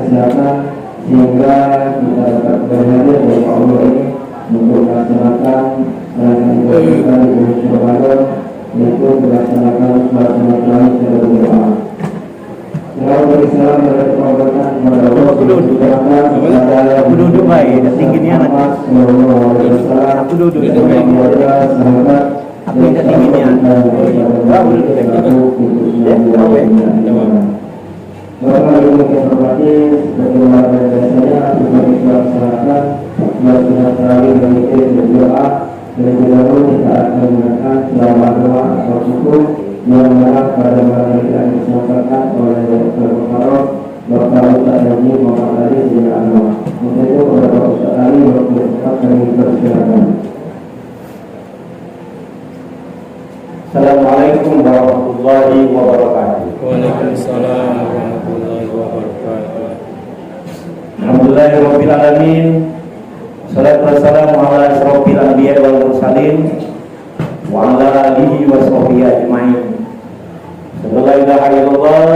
kesehatan sehingga kita dapat berhadir dari Allah ini untuk melaksanakan ibadah di bulan Ramadan, yaitu melaksanakan sholat sunat tarawih secara berjamaah. Selalu bersalam dan berkorban kepada Allah Aku duduk baik, dan tingginya anak. Aku duduk baik. Aku tidak tingginya. Bapak Ibu yang hormati, bagaimana biasanya kita melaksanakan sholat sunat tarawih dan zikir berdoa. Terlebih dahulu kita akan menggunakan selawat doa atau syukur yang mengarah pada malam yang disampaikan oleh Dr. Muharram Bapak Ustaz Haji Muhammad Ali bin Anwar. Untuk itu kepada Bapak Ustaz Ali waktu cepat kami persilakan. Assalamualaikum warahmatullahi wabarakatuh. Waalaikumsalam warahmatullahi wabarakatuh. Alhamdulillahirabbil alamin. Salatu wassalamu ala asyrofil anbiya wal mursalin wa ala alihi wa sahbihi ajmain. Sallallahu ilaha illallah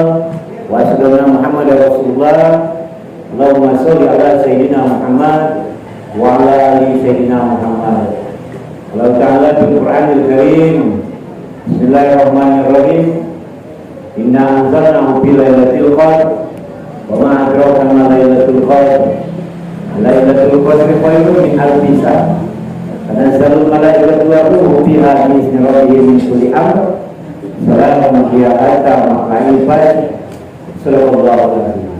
wa asyhadu anna Muhammadar Rasulullah. Allahumma shalli ala sayyidina Muhammad wa ala ali sayyidina Muhammad. Allah Ta'ala bil Qur'anil Karim. Bismillahirrahmanirrahim. Inna anzalnahu fi lailatul qadr wa ma adraka ma lailatul qadr. Lailatul Qadri khairun min alfi syahr. Tanazzalul malaikatu wa ruhu fiha bi izni rabbihim min kulli amr. Salamun hiya hatta matla'il fajr. Sallallahu alaihi wasallam.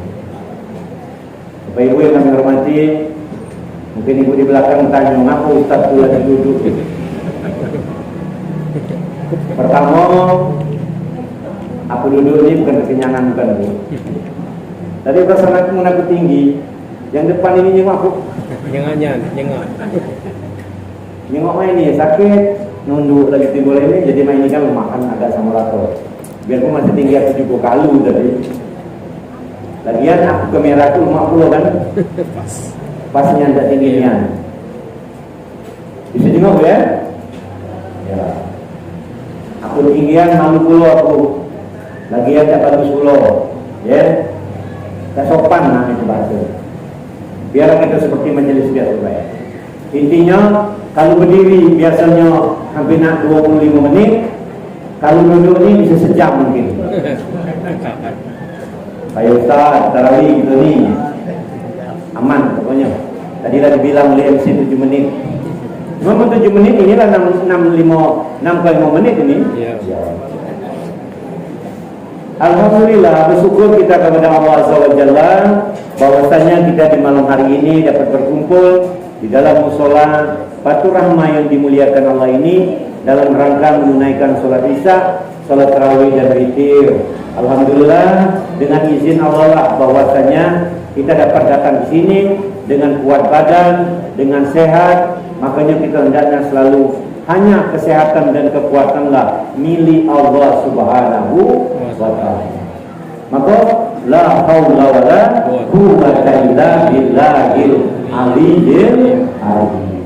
Bapak Ibu yang kami hormati, mungkin ibu di belakang tanya mengapa Ustaz lagi duduk. Pertama, aku duduk ini bukan kekenyangan, bukan Bu. Tadi perasaan aku tinggi. Yang depan ini nyengok aku. Nyengok. Nyengok ini sakit, nunduk lagi timbul ini, jadi main ini kan makan agak sama rato. Biar aku masih tinggi aku juga kalu tadi. Lagian aku ke merah tuh 50 kan? Pasnya tidak tingginya. Bisa nyengok ya? Ya. Aku tinggian 60 aku. Lagian tak bagus pulau. Ya. Tak sopan nah itu bahasa. Biar kita seperti majelis biasa baik. Intinya kalau berdiri biasanya hampir nak 25 menit, kalau duduk ini bisa sejam mungkin. Kayak Ustaz tarawih gitu nih, aman pokoknya. Tadi dah dibilang oleh MC 7 menit. Memang 7 menit inilah 6,5 menit ini. Ya. Alhamdulillah, bersyukur kita kepada Allah Azza wa Jalla bahwasanya kita di malam hari ini dapat berkumpul di dalam mushola Batur Rahmah yang dimuliakan Allah ini dalam rangka menunaikan sholat Isya, sholat tarawih dan witir. Alhamdulillah, dengan izin Allah lah bahwasanya kita dapat datang di sini dengan kuat badan, dengan sehat. Makanya kita hendaknya selalu hanya kesehatan dan kekuatanlah milik Allah Subhanahu wa ta'ala. Maka la haula wala quwwata illa billahil aliyyil azim.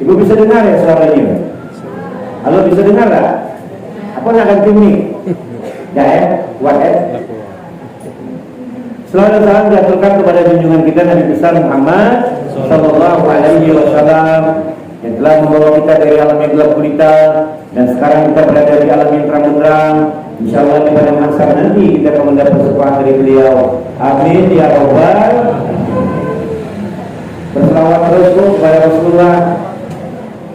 Ibu bisa dengar ya suara ini? Halo, bisa dengar tak? Apa nak ganti mic? Ya, kuat ya. Selalu salam diaturkan kepada junjungan kita Nabi besar Muhammad sallallahu alaihi wasallam yang telah membawa kita dari alam yang gelap gulita dan sekarang kita berada di alam yang terang-terang. Insyaallah di pada masa nanti kita akan mendapat syafaat dari beliau. Amin ya rabbal. Berselawat terus kepada Rasulullah.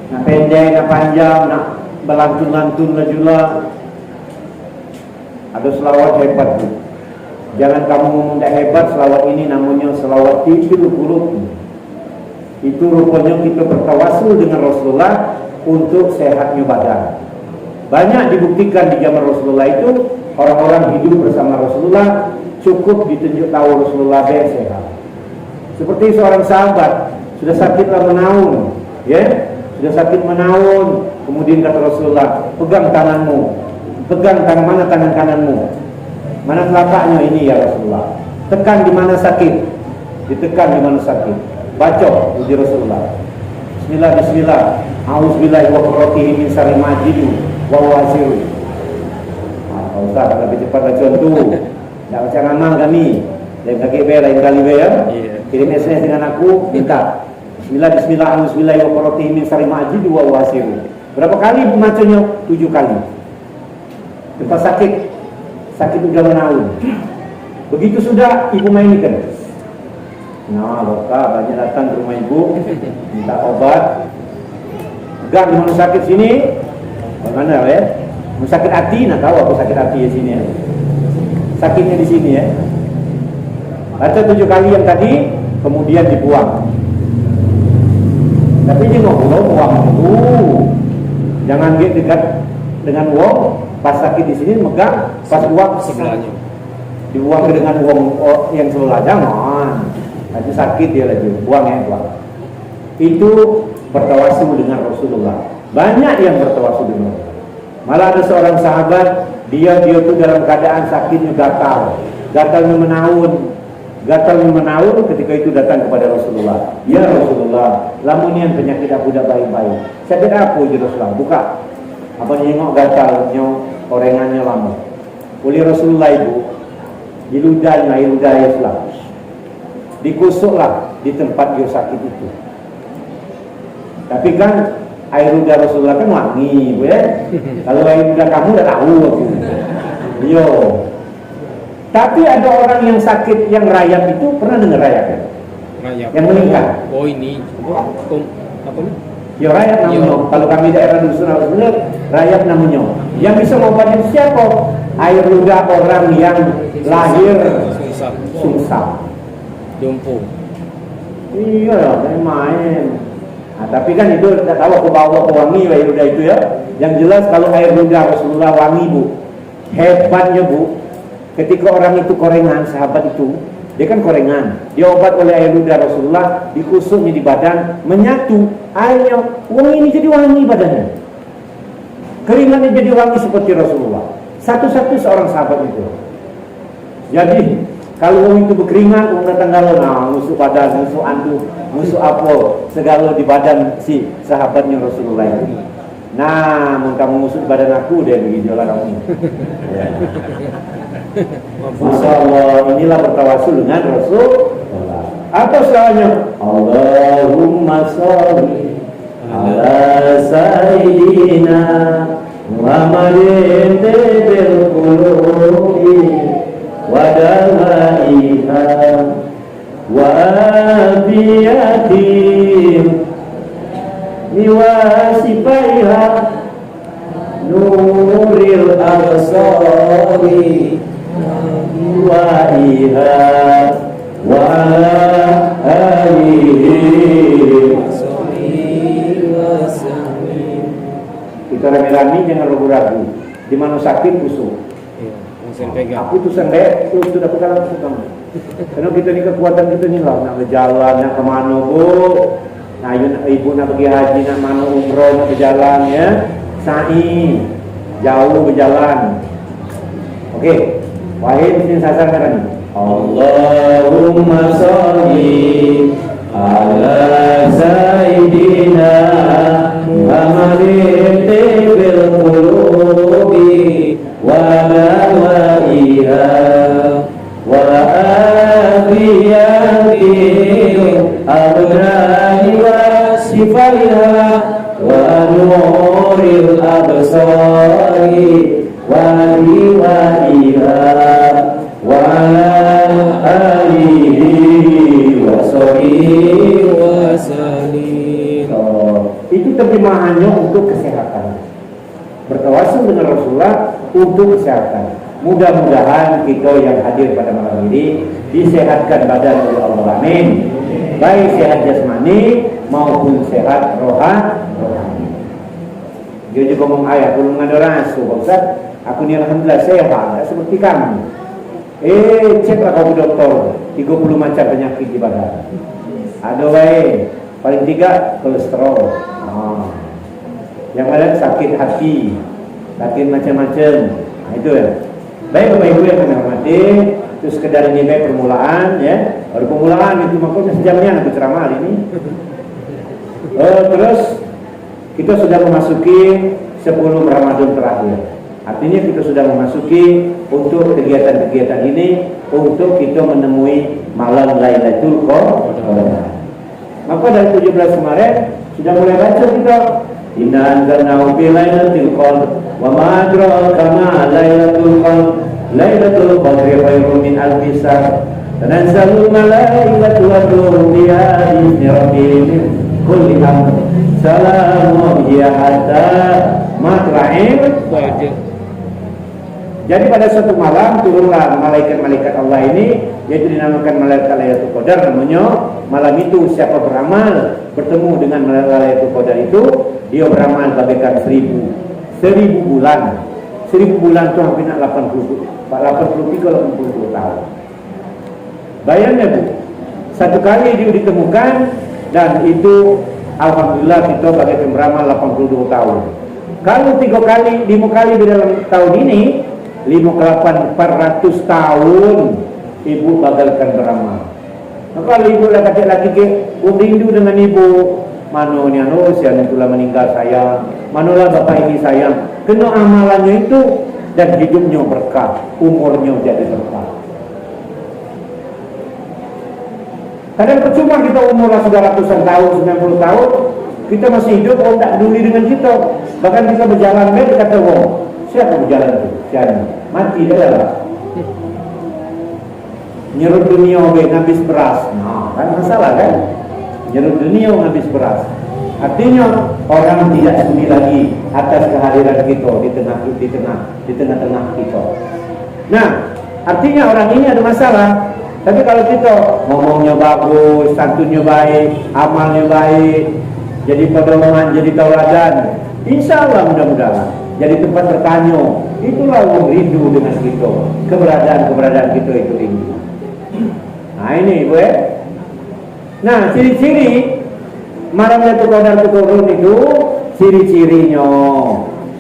Nak pendek, nak panjang, nak berlantun-lantun juga. Ada selawat hebat. Jangan kamu ngomong tak hebat, selawat ini namanya selawat tibil qulub. Itu rupanya kita bertawasul dengan Rasulullah untuk sehatnya badan. Banyak dibuktikan di zaman Rasulullah itu orang-orang hidup bersama Rasulullah cukup ditunjuk tahu Rasulullah sehat. Seperti seorang sahabat sudah sakitlah menaun, ya, sudah sakit menaun, kemudian kata Rasulullah, pegang tanganmu, pegang mana tangan kananmu, mana telapaknya ini ya Rasulullah, tekan di mana sakit, ditekan di mana sakit, baca uji Rasulullah, Bismillah Bismillah, Auzubillahi wa quwwatihi min syarri ma ajidu wa wasiru. Ustaz lebih cepat baca tu. Tidak baca ngamal kami. Lain kaki lain kali ya. Iya. Kirim SMS dengan aku, minta Bismillah, Bismillah, Bismillahirrahmanirrahim, min syarri ma ajidu wa wasiru. Berapa kali bacanya? 7 kali. Lepas sakit udah menaun. Begitu sudah ibu mainkan. Nah, lokal banyak datang ke rumah ibu, minta obat. Enggak, mau sakit sini, bagaimana ya? Mau sakit hati, nah tahu aku sakit hati di sini ya. Sakitnya di sini ya. Baca 7 kali yang tadi, kemudian dibuang. Tapi ini ngobrol uang itu, jangan dekat dengan uang. Pas sakit di sini megang, pas uang Sebelahnya. dibuang dengan uang yang sebelah, jangan. Nanti sakit dia lagi, buang ya, buang. Itu bertawasul dengan Rasulullah. Banyak yang bertawasul dengan Rasulullah. Malah ada seorang sahabat, dia itu dalam keadaan sakitnya gatalnya menaun ketika itu datang kepada Rasulullah. Ya Rasulullah, lamunian penyakit aku dah baik-baik. Sakit apa ya Rasulullah? Buka. Apa nengok gatalnya, orengannya lama. Oleh Rasulullah ibu, di ludahnya Islam. Dikusuklah di tempat dia sakit itu. Tapi kan air ludah Rasulullah kan wangi, bu ya. Kalau air ludah kamu udah tahu aku. Yo. Tapi ada orang yang sakit yang rayap itu, pernah dengar rayap ya? Rayap. Yang meningkat. Oh ini. Apa nih? Ya rayap namanya. Kalau kami daerah dusun Rasulullah, rayap namanya. Yang bisa ngobatin siapa? Air ludah orang yang lahir sungsang. Dumpu. Iya, main. Nah, tapi kan itu tidak tahu aku bawa wangi air ludah itu ya. Yang jelas kalau air ludah Rasulullah wangi bu. Hebatnya bu. Ketika orang itu korengan, sahabat itu, dia kan korengan. Dia obat oleh air ludah Rasulullah, dikusuknya di badan, menyatu. Airnya, wangi ini jadi wangi badannya. Keringatnya jadi wangi seperti Rasulullah. Satu-satu seorang sahabat itu. Jadi kalau orang itu berkeringat, orang datang galau, nah musuh badan, musuh andu, musuh apa, segala di badan si sahabatnya Rasulullah itu. Nah, mau kamu musuh di badan aku, dia begitu lah kamu. Ya. Masya Allah, inilah bertawasul dengan Rasulullah. Atau soalnya, Allahumma sholli ala sayyidina Muhammadin bil qulubi wa damaiha wa afiyatim niwasifaiha nuril absari wa iha wa alihi. Kita rame-rame jangan ragu-ragu. Di mana sakit kusuk. Iya, langsung pegang. Aku tuh sendiri, lu sudah pegang langsung kamu. Karena kita ini kekuatan kita nih lah, nak berjalan, nak kemana bu, nah ibu nak pergi haji, nak mana umroh, nak berjalan ya, sa'i, jauh berjalan. Oke, wahid sini sasar kan? Allahumma sholli ala sayyidina Muhammadin bil qulubi wa dawaiha wa afiyati abrani wa sifaiha wa nuril absari wa liwaiha wa alihi wa sahbihi wa sallim. Itu terjemahannya untuk kesehatan. Bertawasul dengan Rasulullah untuk kesehatan. Mudah-mudahan kita yang hadir pada malam ini disehatkan badan oleh Allah. Amin. Baik sehat jasmani maupun sehat rohani. Dia juga ngomong ayah, belum ada rasu, Pak Ustaz. Aku ni alhamdulillah sehat, seperti kamu. Ceklah kamu dokter, 30 macam penyakit di badan. Ada baik, paling 3 kolesterol. Yang ada sakit hati, sakit macam-macam. Nah, itu ya. Baik Bapak Ibu yang kami hormati, itu sekedar ini baik permulaan ya. Baru permulaan itu makanya sejamnya aku ceramah hari ini. Terus kita sudah memasuki 10 Ramadan terakhir. Artinya kita sudah memasuki untuk kegiatan-kegiatan ini untuk kita menemui malam Lailatul Qadar. Maka dari 17 kemarin sudah mulai baca kita Inna anzalnahu fi lailatul qadr wa ma adraka ma lailatul qadr lailatul qadri khairun min alfi syahr tanazzalul malaikatu war-ruhu fiha bi'izni rabbihim min kulli amr salamun hiya hatta matla'il fajr. Jadi pada suatu malam turunlah malaikat-malaikat Allah ini, yaitu dinamakan malaikat Lailatul Qadar. Namanya malam itu siapa beramal bertemu dengan malaikat Lailatul Qadar itu, dia beramal bagaikan 1000 bulan. 1000 bulan itu hampir 83 kalau 80 tahun. Bayangnya Bu, satu kali dia ditemukan dan itu alhamdulillah kita bagaikan beramal 82 tahun. Kalau 5 kali di dalam tahun ini 400 tahun ibu bagalkan beramal. Maka kalau ibu laki-laki ke rindu dengan ibu, manonya sian itulah meninggal sayang, manolah bapak ini sayang. Kena amalannya itu dan hidupnya berkah, umurnya jadi berkah. Kadang percuma kita umurnya sudah ratusan tahun, 90 tahun, kita masih hidup, orang tak peduli dengan kita. Bahkan kita berjalan kata orang, siapa berjalan itu? Siapa? Mati dah lah. Nyerut dunia habis beras. Nah, kan masalah kan? Nyerut dunia habis beras. Artinya orang tidak sudi lagi atas kehadiran kita di tengah-tengah kita. Nah, artinya orang ini ada masalah. Tapi kalau kita ngomongnya bagus, santunnya baik, amalnya baik, jadi pedoman, jadi tauladan, insya Allah mudah-mudahan jadi tempat bertanya. Itulah orang rindu dengan kita, keberadaan kita itu rindu. Nah ini ibu ya. Nah ciri-ciri malam Lailatul Qadar turun itu, ciri-cirinya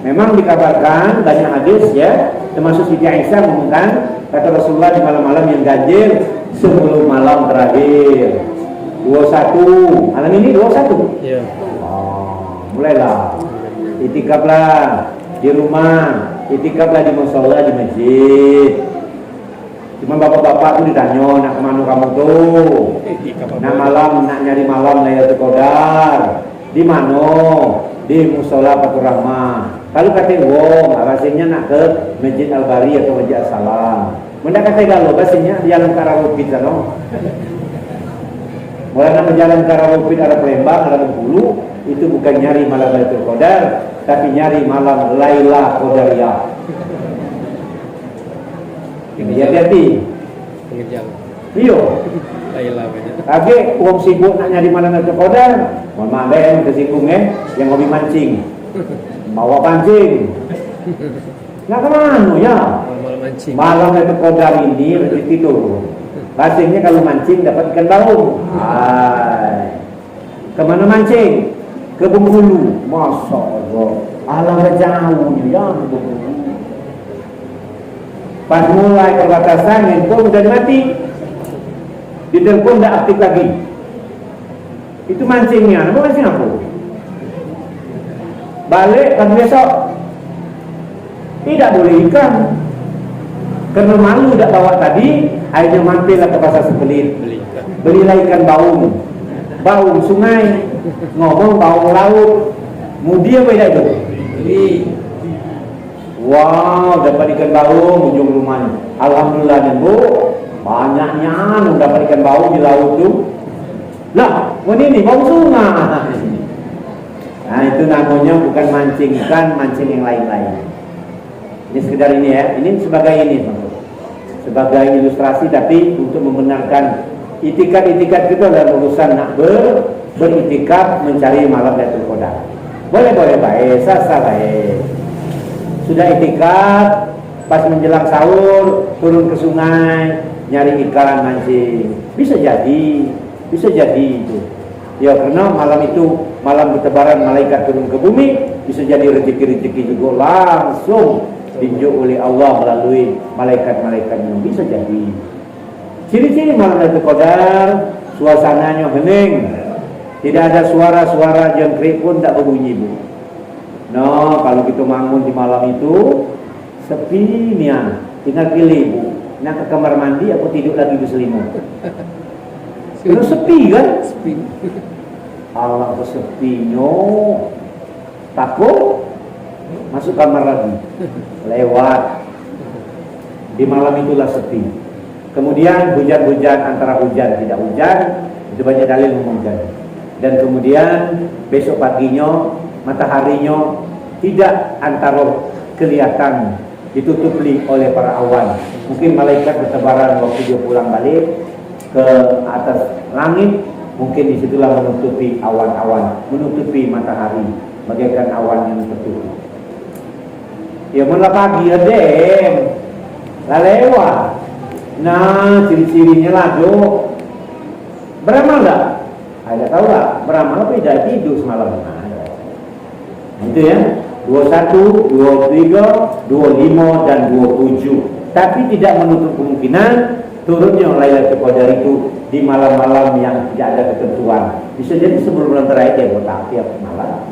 memang dikabarkan banyak hadis ya, termasuk Siti Aisyah mengumumkan kata Rasulullah di malam-malam yang ganjil sebelum malam terakhir 21. Malam ini 21. Iya. Mulailah itikaflah di rumah, itikaflah di mushola, di masjid. Cuma bapak-bapak tuh ditanya nak kemana kamu tuh? Nak nyari malam Lailatul Qadar. Di mana? Di mushola Fatur Rahmah. Kalau kata wong, bahasanya nak ke Masjid Al-Bari atau Masjid As-Salam. Benda kata galau, bahasanya di jalan Karawupit sana. Mulai nak jalan Karawupit arah Palembang, arah Bengkulu, itu bukan nyari malam Lailatul Qadar, tapi nyari malam Lailah Qadariyah. Hati-hati. Pengejar. Iya. Lailah aja. Lagi uang sibuk nak nyari malam Lailatul Qadar, mohon maaf yang tersinggung yang hobi mancing. Bawa pancing. Nak kemana ya? Malam mancing. Malam Lailatul Qadar ini rezeki turun. Pastinya kalau mancing dapat ikan baung. Kemana mancing? Ke Bengkulu. Masya Allah. Alangkah jauhnya ya Bengkulu. Pas mulai perbatasan, handphone udah mati. Di telepon udah aktif lagi. Itu mancingnya. Apa mancing apa? Balik kan besok. Tidak boleh ikan. Karena malu udah bawa tadi, akhirnya mampirlah ke pasar Sebelit. Belilah ikan baung. Baung sungai. Ngomong baung laut. Mudi apa tidak itu? Wow, dapat ikan baung ujung rumahnya. Alhamdulillah nih Bu, banyaknya dapat ikan baung di laut tuh. Lah, ini baung sungai. Nah itu namanya bukan mancing ikan, mancing yang lain-lain. Ini sekedar ini ya, ini sebagai ilustrasi, tapi untuk membenarkan itikat-itikat kita dalam urusan nak beritikaf mencari malam Lailatul Qadar. Boleh baik, sah baik. Sudah itikaf, pas menjelang sahur turun ke sungai nyari ikan mancing, bisa jadi itu. Ya karena malam itu malam bertebaran malaikat turun ke bumi, bisa jadi rezeki-rezeki juga langsung ditunjuk oleh Allah melalui malaikat-malaikatnya, bisa jadi. Ciri-ciri malam Lailatul Qadar, suasananya hening, tidak ada suara-suara jangkrik pun tak berbunyi Bu. Nah, kalau kita bangun di malam itu, sepi nia, tinggal pilih bu, nak ke kamar mandi atau tidur lagi berselimut. Terus sepi kan? Sepi. Allah kesepinya, takut masuk kamar lagi, lewat. Di malam itulah sepi. Kemudian hujan-hujan, antara hujan tidak hujan, itu banyak dalil hujan. Dan kemudian besok paginya, mataharinya tidak antara kelihatan, ditutupi oleh para awan. Mungkin malaikat bertebaran waktu dia pulang balik ke atas langit, mungkin disitulah menutupi awan-awan, menutupi matahari, bagaikan awan yang tertutup. Ya malah pagi ada, lah lewat. Nah, ciri-cirinya lah do. Beramal tak? Ada tahu tak? Beramal apa tidak tidur semalam? Nah, itu ya. 21, 23, 25 dan 27. Tapi tidak menutup kemungkinan turunnya Lailatul Qadar itu di malam-malam yang tidak ada ketentuan. Bisa jadi sebelum bulan terakhir ya, tiap malam.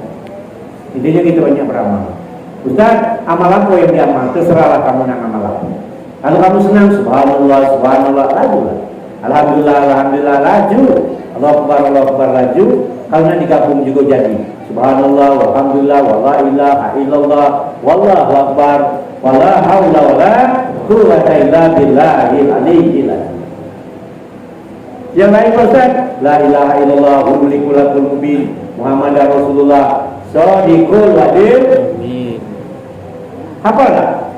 Intinya kita banyak beramal. Ustaz, amal apa yang diamal? Terserahlah kamu nak amal apa. Kalau kamu senang, subhanallah, subhanallah, laju lah. Alhamdulillah, alhamdulillah, laju. Allahu Akbar, laju. Kalau nak digabung juga jadi. Subhanallah, walhamdulillah, wala ilaha illallah, wallahu akbar, wala haula wala quwwata illa billahil aliyyil azim. Yang lain Ustaz, la ilaha illallah, mulikul mubin, Muhammadar Rasulullah, shadiqul wadil. Amin. Hafal tak?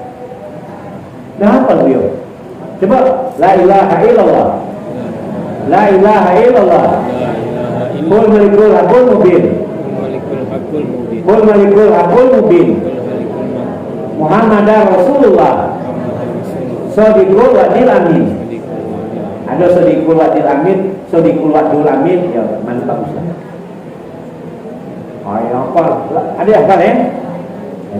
Dah hafal beliau. Coba la ilaha illallah. La ilaha illallah. La ilaha Qul malikul hakul mubin. Malikul hakul mubin. Qul malikul hakul mubin. Qul malikul hakul Muhammadar Rasulullah. Shadiqul wadil amin. Ada shadiqul wadil amin, shadiqul wadil amin, ya mantap Ustaz. Ayo hafal. Ada yang hafal ya?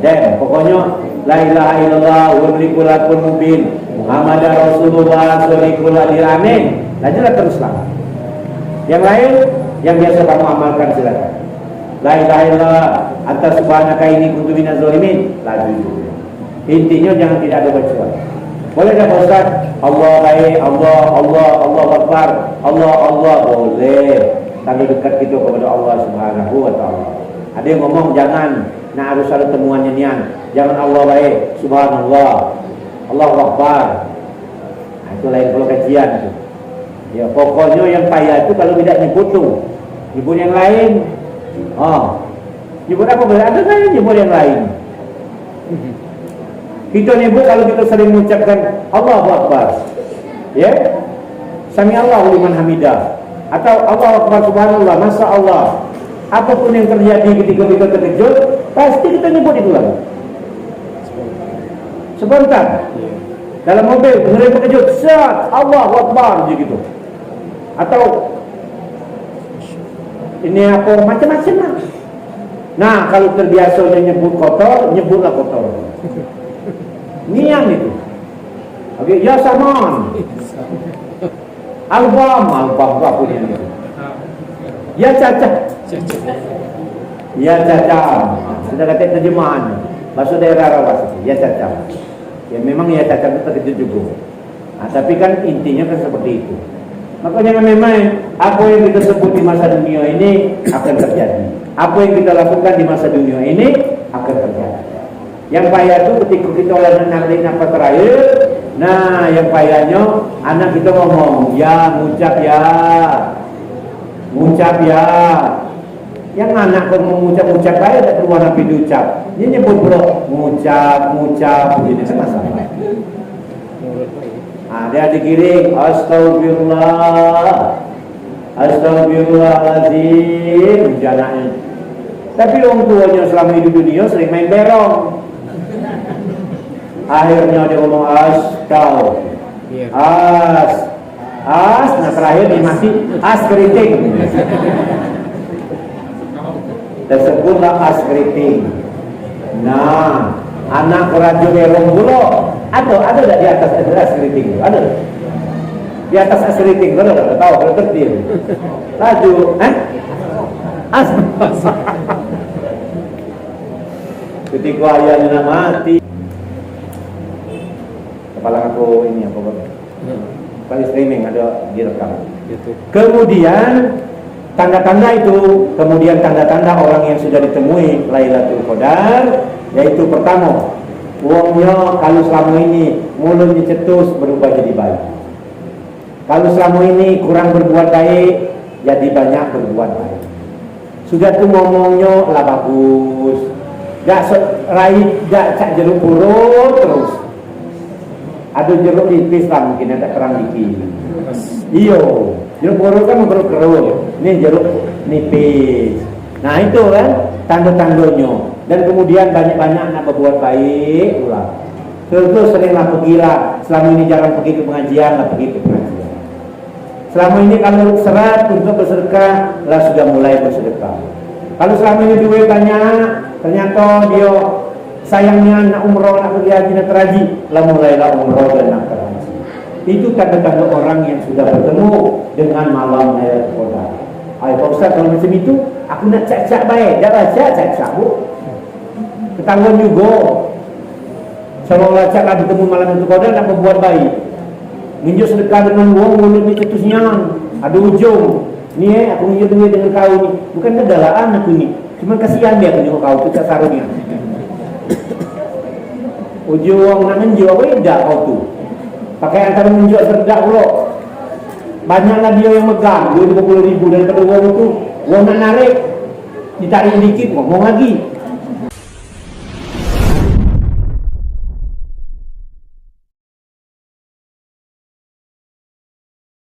Ada, pokoknya la ilaha illallah wa malikul hakul mubin. Muhammadar Rasulullah shadiqul wadil amin. Lanjutlah teruslah. Yang lain yang biasa kamu amalkan silakan. La ilaha illallah anta subhanaka inni kuntu minaz zalimin. Laju. Intinya jangan tidak ada bacaan. Boleh tak Ustaz? Allah baik, Allah, Allah, Allah Akbar, Allah, Allah boleh. Kalau dekat kita kepada Allah Subhanahu wa taala. Ada yang ngomong jangan, nak harus ada temuannya nian. Jangan Allah baik, subhanallah, Allah Akbar. Nah, itu lain kalau kajian itu. Ya pokoknya yang payah itu kalau tidak nyebut tuh, nyebut yang lain. Nyebut apa boleh? Ada kan nyebut yang lain. Kita nyebut kalau kita sering mengucapkan Allahu Akbar, ya, Sami Allahu liman hamidah, atau Allahu Akbar subhanallah, masya Allah. Apapun yang terjadi ketika kita terkejut, pasti kita nyebut itu lagi. Spontan. Dalam mobil, dengerin terkejut, set, Allahu Akbar gitu. Atau ini apa macam-macam lah. Nah, kalau terbiasanya nyebut kotor, nyebutlah kotor. Niang itu. Oke, ya saman. Album apa punya itu. Ya cacat. Ya cacat. Sudah kata terjemahan. Bahasa daerah Rawas. Ya cacat. Ya memang ya cacat itu terkejut juga. Nah, tapi kan intinya kan seperti itu. Makanya memang apa yang kita sebut di masa dunia ini akan terjadi. Apa yang kita lakukan di masa dunia ini akan terjadi. Yang payah itu ketika kita oleh narik nafas terakhir. Nah, yang payahnya anak kita ngomong, ya ngucap ya, ngucap ya. Yang anak kau mengucap-ucap aja tak keluar nabi diucap. Dia nyebut bro, ngucap, begini kan masalah. Dia dikirim, astagfirullah, astagfirullahaladzim, jangan. Tapi orang tuanya selama hidup dunia sering main berong. Akhirnya dia ngomong nah terakhir dia masih keriting. Tersebutlah keriting. Nah, anak raja berong dulu. Ada tak di atas keriting? Ada. Di atas keriting, ada tahu kalau tertil. Laju, ketika ayahnya mati. Kepala aku ini apa Pak? Kali streaming ada direkam. YouTube. Kemudian tanda-tanda itu, kemudian tanda-tanda orang yang sudah ditemui Lailatul Qadar, yaitu pertama, uangnya kalau selama ini mulutnya cetus berubah jadi baik. Kalau selama ini kurang berbuat baik, jadi banyak berbuat baik. Sudah tuh ngomongnya lah bagus, gak raih, gak cak jeruk purut terus. Ada jeruk nipis lah mungkin ada kerang dikit. Iyo, jeruk purut kan berkerut, ini jeruk nipis. Nah itu kan tanda-tandanya. Dan kemudian banyak-banyak nak berbuat baik pula. Terus seringlah pergilah. Selama ini jarang pergi ke pengajian, lah pergi ke pengajian. Selama ini kalau serat untuk bersedekah, lah sudah mulai bersedekah. Kalau selama ini duit banyak, ternyata dia sayangnya nak umroh, nak pergi haji, nak teraji, lah mulailah umroh dan nak teraji. Itu tanda-tanda orang yang sudah bertemu dengan malam Lailatul Qadar. Ayo Pak Ustaz, kalau macam itu, aku nak cak-cak baik. Dah baca cak-cak bu. Ketahuan juga. Seolah-olah cak lah bertemu malam Lailatul Qadar, nak berbuat baik. Minjuk sedekah dengan uang, mulut ni cetusnya. Ada ujung. Ni aku minjuk duit dengan kau ni. Bukan kedalaan aku ni. Cuma kasihan dia tengok kau, tu tak sarungnya. Ujung nak menjual apa tidak kau tu. Pakai antara menjual serdak pula. Banyaklah dia yang megang 20,000 daripada uang itu. Uang nak narik, ditarik dikit ngomong lagi.